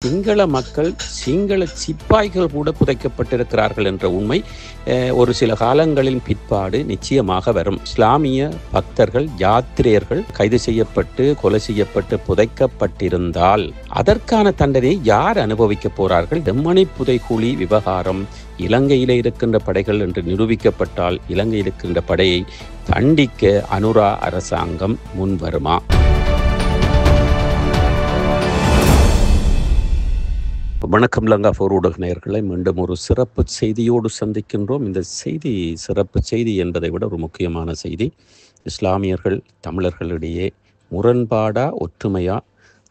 சிங்கள மக்கள் சிங்கள சிப்பாய்கள் கூட புதைக்கப்பட்டிருக்கிறார்கள் என்ற உண்மை ஒரு சில காலங்களின் பிற்பாடு நிச்சயமாக வரும். இஸ்லாமிய பக்தர்கள் யாத்திரையர்கள் கைது செய்யப்பட்டு கொலை செய்யப்பட்டு புதைக்கப்பட்டிருந்தால் அதற்கான தண்டனையை யார் அனுபவிக்க போறார்கள்? செம்மணி புதைகுழி விவகாரம் இலங்கையிலே இருக்கின்ற படைகள் என்று நிரூபிக்கப்பட்டால் இலங்கையில் இருக்கின்ற படையை தண்டிக்க அனுரா அரசாங்கம் முன்வருமா? வணக்கம் லங்கா4 ஊடக நேயர்களை மீண்டும் ஒரு சிறப்பு செய்தியோடு சந்திக்கின்றோம். இந்த செய்தி சிறப்பு செய்தி என்பதை விட ஒரு முக்கியமான செய்தி. இஸ்லாமியர்கள் தமிழர்களிடையே முரண்பாடா ஒற்றுமையா,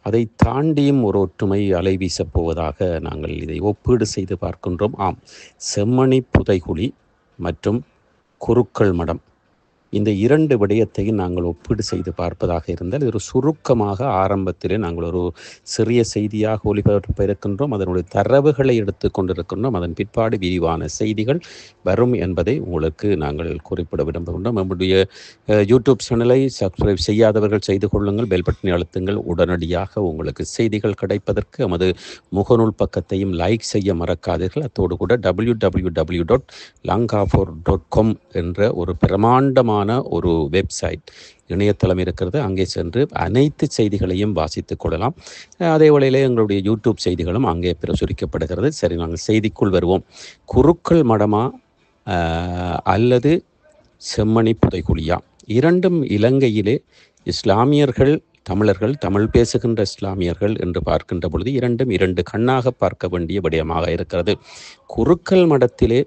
அதை தாண்டியும் ஒரு ஒற்றுமை அலை வீசப் போவதாக நாங்கள் இதை ஒப்பீடு செய்து பார்க்கின்றோம். ஆம், செம்மணி புதைகுழி மற்றும் குருக்கள் மடம், இந்த இரண்டு விடயத்தையும் நாங்கள் ஒப்பீடு செய்து பார்ப்பதாக இருந்தால் ஒரு சுருக்கமாக ஆரம்பத்திலே நாங்கள் ஒரு சிறிய செய்தியாக ஒளிபரப்ப இருக்கின்றோம். அதனுடைய தரவுகளை எடுத்து கொண்டிருக்கின்றோம். அதன் பிற்பாடு விரிவான செய்திகள் வரும் என்பதை உங்களுக்கு நாங்கள் குறிப்பிட விரும்புகின்றோம். நம்முடைய யூடியூப் சேனலை சப்ஸ்கிரைப் செய்யாதவர்கள் செய்து கொள்ளுங்கள், பெல் பட்டனை அழுத்துங்கள். உடனடியாக உங்களுக்கு செய்திகள் கிடைப்பதற்கு நமது முகநூல் பக்கத்தையும் லைக் செய்ய மறக்காதீர்கள். அத்தோடு கூட www.lanka4.com என்ற ஒரு பிரமாண்டமான ஒரு வெப்சைட் இணையதளம் இருக்கிறது. அங்கே சென்று அனைத்து செய்திகளையும் வாசித்துக் கொள்ளலாம். அதே வேளையிலே எங்களுடைய யூடியூப் செய்திகளும் அங்கே பிரசுரிக்கப்படுகிறது. சரி, நாங்கள் செய்திக்குள் வருவோம். குருக்கள் மடமா அல்லது செம்மணி புதைகுழியா? இரண்டும் இலங்கையிலே இஸ்லாமியர்கள் தமிழர்கள், தமிழ் பேசுகின்ற இஸ்லாமியர்கள் என்று பார்க்கின்ற பொழுது இரண்டும் இரண்டு கண்ணாக பார்க்க வேண்டிய விடயமாக இருக்கிறது. குருக்கள் மடத்திலே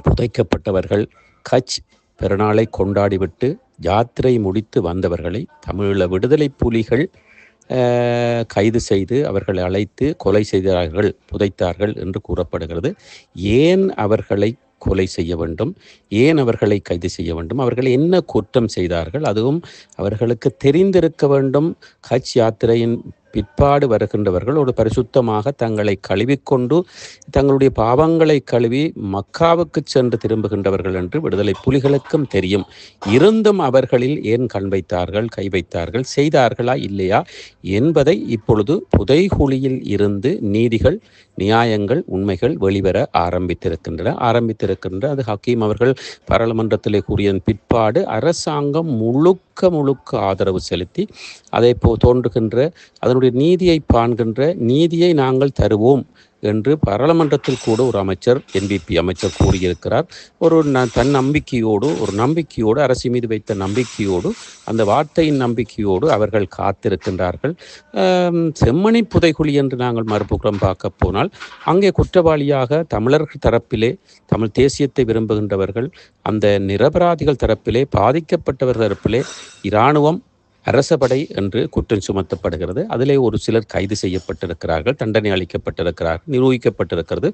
புதைக்கப்பட்டவர்கள் கட்ச் பெருநாளை கொண்டாடிவிட்டு யாத்திரை முடித்து வந்தவர்களை தமிழீழ விடுதலை புலிகள் கைது செய்து அவர்களை அழைத்து கொலை செய்தார்கள், புதைத்தார்கள் என்று கூறப்படுகிறது. ஏன் அவர்களை கொலை செய்ய வேண்டும்? ஏன் அவர்களை கைது செய்ய வேண்டும்? அவர்கள் என்ன குற்றம் செய்தார்கள்? அதுவும் அவர்களுக்கு தெரிந்திருக்க வேண்டும். கட்ச் யாத்திரையின் பிற்பாடு வருகின்றவர்கள் ஒரு பரிசுத்தமாக தங்களை கழுவிக்கொண்டு தங்களுடைய பாவங்களை கழுவி மக்காவுக்கு சென்று திரும்புகின்றவர்கள் என்று விடுதலை புலிகளுக்கும் தெரியும். இருந்தும் அவர்களில் ஏன் கண் வைத்தார்கள், கை வைத்தார்கள், செய்தார்களா இல்லையா என்பதை இப்பொழுது புதைகுழியில் இருந்து நீதிகள், நியாயங்கள், உண்மைகள் வெளிவர ஆரம்பித்திருக்கின்ற அது ஹக்கீம் அவர்கள் பாராளுமன்றத்திலே கூறியதன் பிற்பாடு அரசாங்கம் முழுக்க ஆதரவு செலுத்தி அதை தோன்றுகின்ற அதனுடைய நீதியை காண்கின்ற நீதியை நாங்கள் தருவோம் என்று பாராளுமன்றத்தில் கூட ஒரு அமைச்சர், என்பிபி அமைச்சர் கூறியிருக்கிறார். ஒரு நம்பிக்கையோடு அரசு மீது வைத்த நம்பிக்கையோடு, அந்த வார்த்தையின் நம்பிக்கையோடு அவர்கள் காத்திருக்கின்றார்கள். செம்மணி புதைகுழி என்று நாங்கள் மறுபுறம் பார்க்க போனால் அங்கே குற்றவாளியாக தமிழர்கள் தரப்பிலே, தமிழ் தேசியத்தை விரும்புகின்றவர்கள், அந்த நிரபராதிகள் தரப்பிலே, பாதிக்கப்பட்டவர் தரப்பிலே இராணுவம், அரசபடை என்று குற்றம் சுமத்தப்படுகிறது. அதிலே ஒரு சிலர் கைது செய்யப்பட்டிருக்கிறார்கள், தண்டனை அளிக்கப்பட்டிருக்கிறார்கள், நிரூபிக்கப்பட்டிருக்கிறது.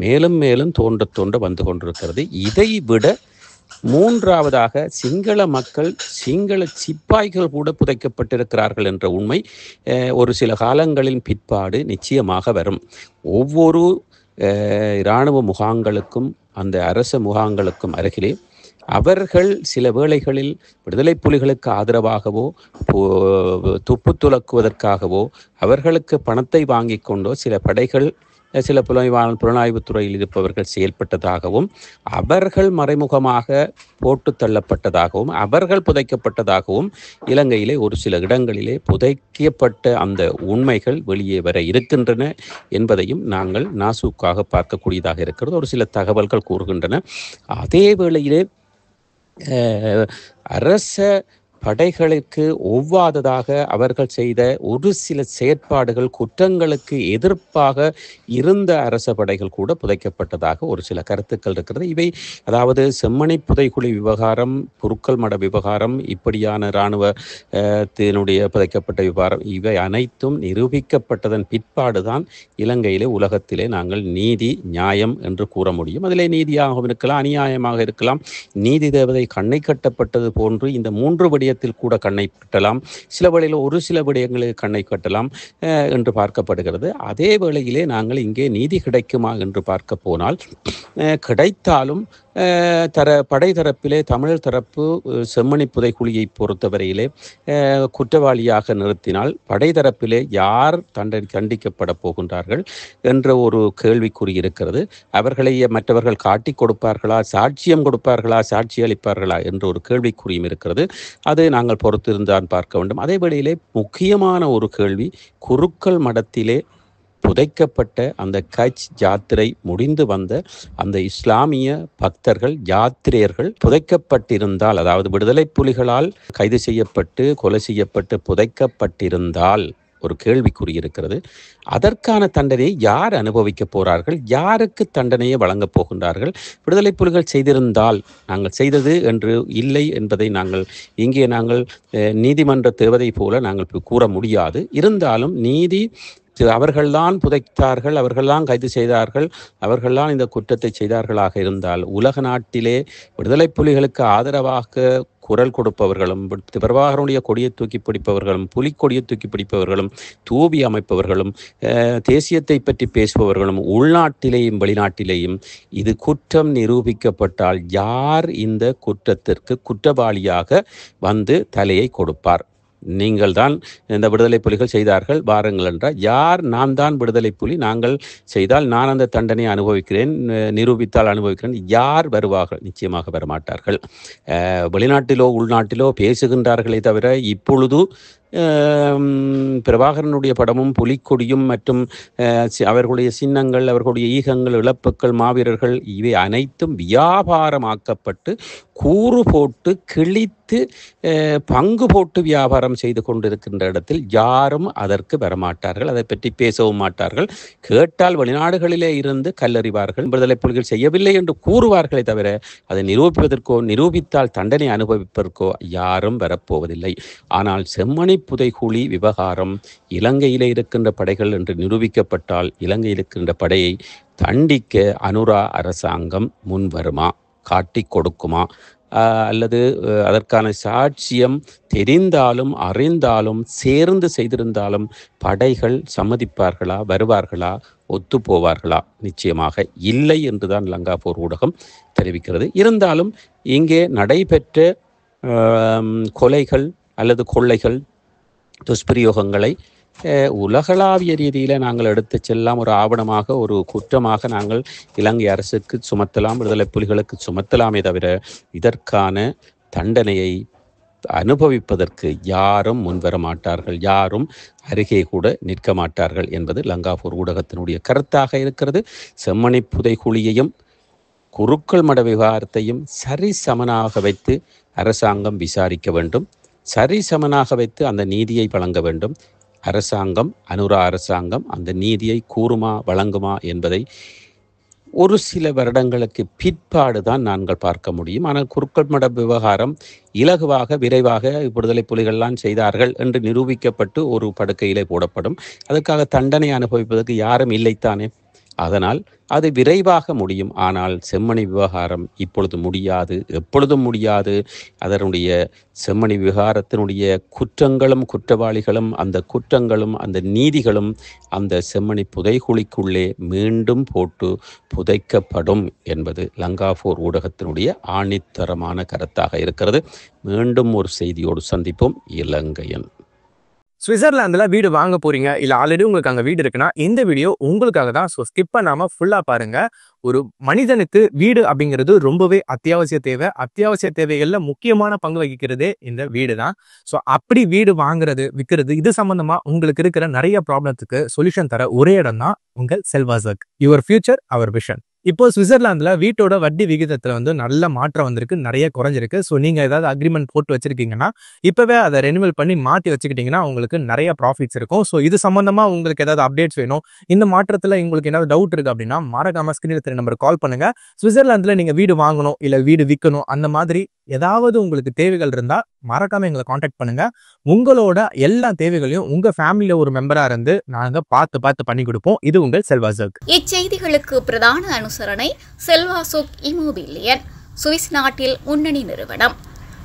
மேலும் மேலும் தோன்ற வந்து கொண்டிருக்கிறது. இதை விட மூன்றாவதாக சிங்கள மக்கள் சிங்கள சிப்பாய்கள் கூட புதைக்கப்பட்டிருக்கிறார்கள் என்ற உண்மை ஒரு சில காலங்களின் பிற்பாடு நிச்சயமாக வரும். ஒவ்வொரு இராணுவ முகாம்களுக்கும் அந்த அரச முகாம்களுக்கும் அருகிலே அவர்கள் சில வேளைகளில் விடுதலை புலிகளுக்கு ஆதரவாகவோ துப்பு துலக்குவதற்காகவோ அவர்களுக்கு பணத்தை வாங்கி கொண்டோ சில படைகள், சில புலனாய்வுத் துறையில் இருப்பவர்கள் செயல்பட்டதாகவும், அவர்கள் மறைமுகமாக போட்டு தள்ளப்பட்டதாகவும், அவர்கள் புதைக்கப்பட்டதாகவும் இலங்கையிலே ஒரு சில இடங்களிலே புதைக்கப்பட்ட அந்த உண்மைகள் வெளியே வர இருக்கின்றன என்பதையும் நாங்கள் நாசூக்காக பார்க்கக்கூடியதாக இருக்கிறது. ஒரு சில தகவல்கள் கூறுகின்றன. அதே வேளையிலே அரச படைகளுக்கு ஒவ்வாததாக அவர்கள் செய்த ஒரு சில செயற்பாடுகள், குற்றங்களுக்கு எதிர்ப்பாக இருந்த அரச படைகள் கூட புதைக்கப்பட்டதாக ஒரு சில கருத்துக்கள் இருக்கிறது. இவை அதாவது செம்மணி புதைகுழி விவகாரம், குருக்கள் மட விவகாரம், இப்படியான இராணுவத்தினுடைய புதைக்கப்பட்ட விவகாரம், இவை அனைத்தும் நிரூபிக்கப்பட்டதன் பிற்பாடுதான் இலங்கையிலே, உலகத்திலே நாங்கள் நீதி, நியாயம் என்று கூற முடியும். அதிலே நீதியாக இருக்கலாம், அநியாயமாக இருக்கலாம். நீதி தேவதை கண்ணை கட்டப்பட்டது போன்று இந்த மூன்று விடயத்தில் கூட கண்ணை கட்டலாம், சில வேளையில் ஒரு சில விடயங்களுக்கு கண்ணை கட்டலாம் என்று பார்க்கப்படுகிறது. அதே வேளையிலே நாங்கள் இங்கே நீதி கிடைக்குமா என்று பார்க்க போனால் கிடைத்தாலும் படை தரப்பிலே தமிழ் தரப்பு செம்மணி புதைக்குழியை பொறுத்தவரையிலே குற்றவாளியாக நிறுத்தினால் படை தரப்பிலே யார் தண்டிக்கப்பட போகின்றார்கள் என்ற ஒரு கேள்விக்குறி இருக்கிறது. அவர்களை மற்றவர்கள் காட்டிக் கொடுப்பார்களா, சாட்சியம் கொடுப்பார்களா, சாட்சி அளிப்பார்களா என்ற ஒரு கேள்விக்குறியும் இருக்கிறது. அது நாங்கள் பொறுத்திருந்தான் பார்க்க வேண்டும். அதே வேளையிலே முக்கியமான ஒரு கேள்வி, குருக்கள் மடத்திலே புதைக்கப்பட்ட அந்த கட்ச் யாத்திரை முடிந்து வந்த அந்த இஸ்லாமிய பக்தர்கள் யாத்திரையர்கள் புதைக்கப்பட்டிருந்தால், அதாவது விடுதலை புலிகளால் கைது செய்யப்பட்டு கொலை செய்யப்பட்டு புதைக்கப்பட்டிருந்தால் ஒரு கேள்விக்குறி இருக்கிறது. அதற்கான தண்டனையை யார் அனுபவிக்க போகிறார்கள், யாருக்கு தண்டனையை வழங்கப் போகின்றார்கள்? விடுதலை புலிகள் செய்திருந்தால் நாங்கள் செய்தது என்று இல்லை என்பதை இங்கே நாங்கள் நீதிமன்ற தேவதை போல நாங்கள் கூற முடியாது. இருந்தாலும் நீதி அவர்கள்தான் புதைத்தார்கள், அவர்கள்தான் கைது செய்தார்கள், அவர்கள்தான் இந்த குற்றத்தை செய்தார்களாக இருந்தால் உலக நாட்டிலே விடுதலை புலிகளுக்கு ஆதரவாக குரல் கொடுப்பவர்களும் பிரபாகரனுடைய கொடியை தூக்கி பிடிப்பவர்களும் புலிக்கொடியை தூக்கி பிடிப்பவர்களும் தூவி அமைப்பவர்களும் தேசியத்தை பற்றி பேசுபவர்களும் உள்நாட்டிலேயும் வெளிநாட்டிலேயும் இது குற்றம் நிரூபிக்கப்பட்டால் யார் இந்த குற்றத்திற்கு குற்றவாளியாக வந்து தலையை கொடுப்பார்? நீங்கள் தான் இந்த விடுதலை புலிகள் செய்தார்கள் வாருங்கள் என்றால் யார்? நான் தான் விடுதலை புலி, நாங்கள் செய்தால் நான் அந்த தண்டனை அனுபவிக்கிறேன், நிரூபித்தால் அனுபவிக்கிறேன். யார் வருவார்கள்? நிச்சயமாக வரமாட்டார்கள். வெளிநாட்டிலோ உள்நாட்டிலோ பேசுகின்றார்களே தவிர இப்பொழுது பிரபாகரனுடைய படமும் புலிக்கொடியும் மற்றும் அவர்களுடைய சின்னங்கள், அவர்களுடைய ஈகங்கள், இழப்புக்கள், மாவீரர்கள் இவை அனைத்தும் வியாபாரமாக்கப்பட்டு கூறு போட்டு கிழித்து பங்கு போட்டு வியாபாரம் செய்து கொண்டிருக்கின்ற இடத்தில் யாரும் அதற்கு வரமாட்டார்கள். அதை பற்றி பேசவும் மாட்டார்கள். கேட்டால் வெளிநாடுகளிலே இருந்து கல்லறிவார்கள். விடுதலை புலிகள் செய்யவில்லை என்று கூறுவார்களே தவிர அதை நிரூபிப்பதற்கோ நிரூபித்தால் தண்டனை அனுபவிப்பதற்கோ யாரும் வரப்போவதில்லை. ஆனால் செம்மணி புதைகுழி விவகாரம் இலங்கையிலே இருக்கின்ற படைகள் என்று நிரூபிக்கப்பட்டால் இலங்கையில் இருக்கின்ற படையை தண்டிக்க அனுரா அரசாங்கம் முன் வருமா, காட்டி கொடுக்குமா, அல்லது அதற்கான சாட்சியம் தெரிந்தாலும் அறிந்தாலும் சேர்ந்து செய்திருந்தாலும் படைகள் சம்மதிப்பார்களா, வருவார்களா, ஒத்து போவார்களா? நிச்சயமாக இல்லை என்றுதான் லங்காபூர் ஊடகம் தெரிவிக்கிறது. இருந்தாலும் இங்கே நடைபெற்ற கொலைகள் அல்லது கொள்ளைகள், துஷ்பிரயோகங்களை உலகளாவிய ரீதியில் நாங்கள் எடுத்து செல்லாம் ஒரு ஆவணமாக, ஒரு குற்றமாக நாங்கள் இலங்கை அரசுக்கு சுமத்தலாம், விடுதலை புலிகளுக்கு சுமத்தலாமே தவிர இதற்கான தண்டனையை அனுபவிப்பதற்கு யாரும் முன்வர மாட்டார்கள், யாரும் அருகே கூட நிற்க மாட்டார்கள் என்பது லங்காபூர் ஊடகத்தினுடைய கருத்தாக இருக்கிறது. செம்மணி புதைகுழியையும் குருக்கள் மட விவகாரத்தையும் சரிசமனாக வைத்து அரசாங்கம் விசாரிக்க வேண்டும். சரிசமனாக வைத்து அந்த நீதியை வழங்க வேண்டும். அரசாங்கம், அனுரா அரசாங்கம் அந்த நீதியை கூறுமா, வழங்குமா என்பதை ஒரு சில வருடங்களுக்கு பிற்பாடு தான் நாங்கள் பார்க்க முடியும். ஆனால் குருக்கள் மட விவகாரம் இலகுவாக விரைவாக விடுதலை புலிகள்லாம் செய்தார்கள் என்று நிரூபிக்கப்பட்டு ஒரு படுக்கையிலே போடப்படும். அதற்காக தண்டனை அனுபவிப்பதற்கு யாரும் இல்லைத்தானே. அதனால் அது விரைவாக முடியும். ஆனால் செம்மணி விவகாரம் இப்பொழுது முடியாது, எப்பொழுதும் முடியாது. அதனுடைய செம்மணி விவகாரத்தினுடைய குற்றங்களும் குற்றவாளிகளும் அந்த குற்றங்களும் அந்த நீதிகளும் அந்த செம்மணி புதைகுழிக்குள்ளே மீண்டும் போட்டு புதைக்கப்படும் என்பது லங்காபூர் ஊடகத்தினுடைய ஆணித்தரமான கருத்தாக இருக்கிறது. மீண்டும் ஒரு செய்தியோடு சந்திப்போம். இலங்கையன். சுவிட்சர்லாந்தில் வீடு வாங்க போறீங்க, இல்லை ஆல்ரெடி உங்களுக்கு அங்கே வீடு இருக்குன்னா இந்த வீடியோ உங்களுக்காக தான். ஸோ ஸ்கிப் பண்ணாமல் ஃபுல்லாக பாருங்க. ஒரு மனிதனுக்கு வீடு அப்படிங்கிறது ரொம்பவே அத்தியாவசிய தேவை. அத்தியாவசிய தேவைகளில் முக்கியமான பங்கு வகிக்கிறதே இந்த வீடு தான். ஸோ அப்படி வீடு வாங்குறது, விற்கிறது, இது சம்பந்தமா உங்களுக்கு இருக்கிற நிறைய ப்ராப்ளத்துக்கு சொல்யூஷன் தர ஒரே இடம் தான் உங்கள் செல்வாசக். Your future our vision. இப்போ சுவிட்சர்லாந்துல வீட்டோட வட்டி விகிதத்துல நல்ல மாற்றம் வந்திருக்கு, நிறைய குறைஞ்சிருக்கு. ஸோ நீங்க ஏதாவது அக்ரிமெண்ட் போட்டு வச்சிருக்கீங்கன்னா இப்பவே அதை ரெனிவல் பண்ணி மாற்றி வச்சுக்கிட்டீங்கன்னா உங்களுக்கு நிறைய ப்ராஃபிட்ஸ் இருக்கும். ஸோ இது சம்பந்தமா உங்களுக்கு ஏதாவது அப்டேட்ஸ் வேணும், இந்த மாற்றத்துல உங்களுக்கு ஏதாவது டவுட் இருக்கு அப்படின்னா மறக்காம ஸ்கிரீன்ல தெரிய நம்பர் கால் பண்ணுங்க. சுவிட்சர்லாந்துல நீங்க வீடு வாங்கணும், இல்ல வீடு விற்கணும், அந்த மாதிரி ஏதாவது உங்களுக்கு தேவைகள் இருந்தா மறக்காம எங்களை கான்டாக்ட் பண்ணுங்க. உங்களோட எல்லா தேவைகளையும் உங்க ஃபேமிலியில ஒரு மெம்பரா இருந்து நாங்க பார்த்து பண்ணி கொடுப்போம். இது உங்கள் செல்வாசக். இச்செய்திகளுக்கு பிரதான அனுசரணை செல்வாசோக் இமோபிலியன், சுவிஸ் நாட்டில் முன்னணி நிறுவனம்.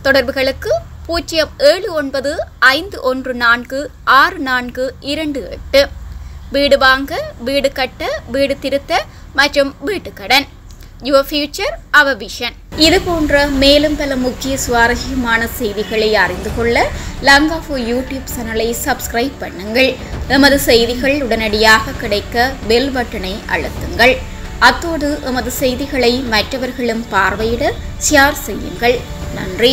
தொடர்புகளுக்கு 095146428. வீடு வாங்க, வீடு கட்ட, வீடு திருத்த மற்றும் வீட்டுக்கடன் Your future, our vision. இது போன்ற மேலும் பல முக்கிய சுவாரஸ்யமான செய்திகளை அறிந்து கொள்ள லங்காஃபோ யூடியூப் சேனலை சப்ஸ்கிரைப் பண்ணுங்கள். எமது செய்திகள் உடனடியாக கிடைக்க பெல் பட்டனை அழுத்துங்கள். அத்தோடு எமது செய்திகளை மற்றவர்களும் பார்வையிட ஷேர் செய்யுங்கள். நன்றி.